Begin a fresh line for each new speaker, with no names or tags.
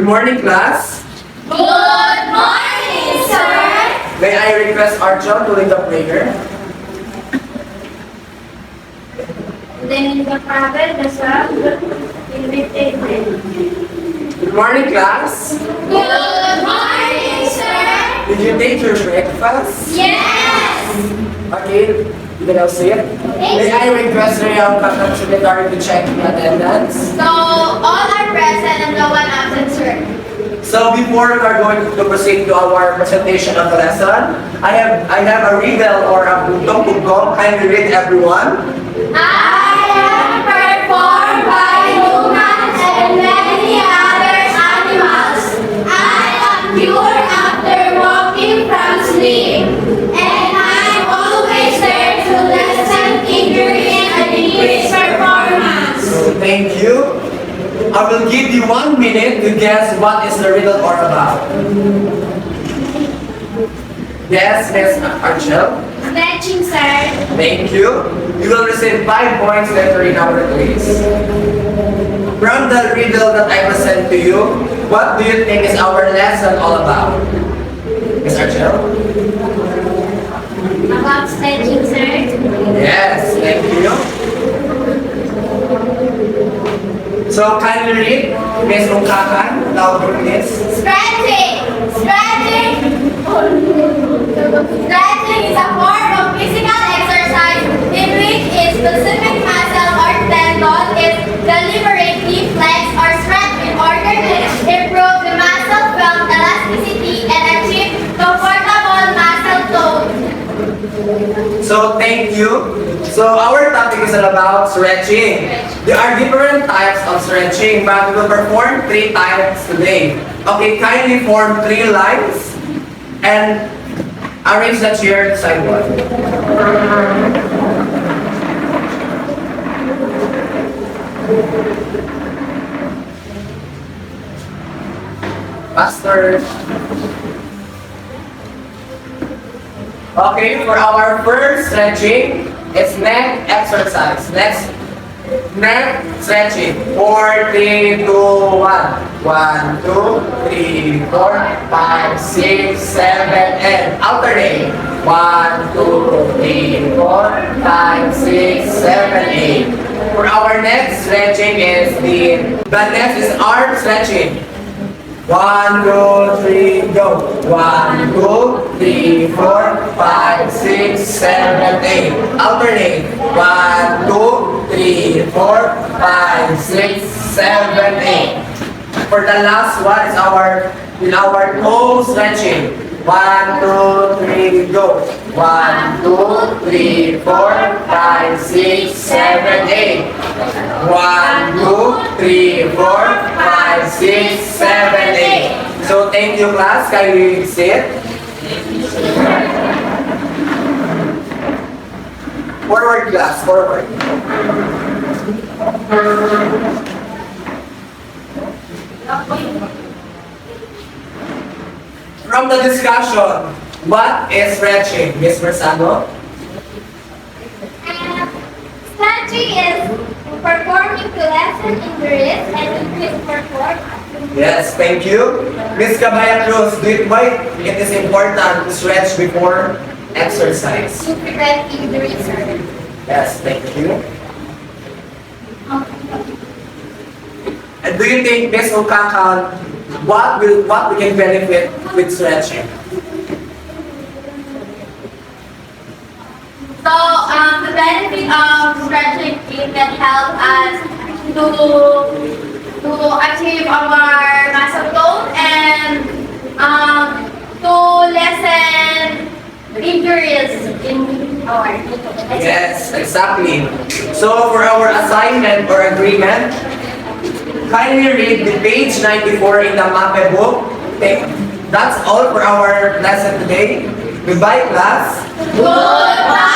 Good morning, class.
Good morning, sir.
May I request Archel to lead the prayer?
Then the Father, the Son, in the Amen.
Good morning, class.
Good morning, sir.
Did you take your breakfast?
Yes.
Okay, you can now say it. May I request the young secretary to check the attendance?
So all are present and no one absent, sir.
So before we are going to proceed to our presentation of the lesson, I have a riddle or a bugtong-bugtong. Kindly read, everyone.
I am performed by humans and many other animals. I am pure after walking from sleep, and I'm always there to lessen injury and increase performance.
So thank you. I will give you 1 minute to guess what is the riddle all about. Yes, Miss Archel.
Stretching, sir.
Thank you. You will receive 5 points later in our quiz. From the riddle that I present to you, what do you think is our lesson all about? Miss Archel?
About stretching, sir.
Yes, thank you. So kindly read, Miss Ungkakan, louder please.
Stretching. Stretching. Stretching is a form of physical exercise in which a specific muscle or tendon is deliberately flexed or stretched in order to improve the muscle felt elasticity and achieve comfortable muscle tone.
So thank you. So our topic is all about stretching. There are different types of stretching, but we will perform 3 types today. Okay, kindly form 3 lines and arrange the chair side one. Faster. Okay, for our first stretching, it's neck exercise. Next, neck stretching. 4, 3, 2, 1. 1, 2, 3, 4, 5, 6, 7, and alternate. 1, 2, 3, 4, 5, 6, 7, 8. For our next stretching is the next is arm stretching. 1, 2, 3, go. 1, 2, 3, 4, 5, 6, 7, 8. Alternate. 1, 2, 3, 4, 5, 6, 7, 8. For the last one is our toe stretching. 1, 2, 3, go. 1, 2, 3, 4, 5, 6, 7, 8. 1, 2, 3, 4, 5, 6, 7, 8. So thank you, class. Can you sit? Forward, class. Forward. From the discussion, what is stretching, Miss Mersano?
Stretching is performing to lessen injuries and increase performance.
Yes, thank you. Miss Cabaya Cruz, why it is important to stretch before exercise?
To prevent injuries, sir.
Yes, thank you. And do you think, Miss Okakan, what we can benefit with stretching?
So, the benefit of stretching it can help us to achieve our muscle tone and to lessen injuries in our
Yes, exactly. So for our assignment or agreement, kindly read the page 94 in the MAPE book. Okay. That's all for our lesson today. Goodbye, class.
Goodbye!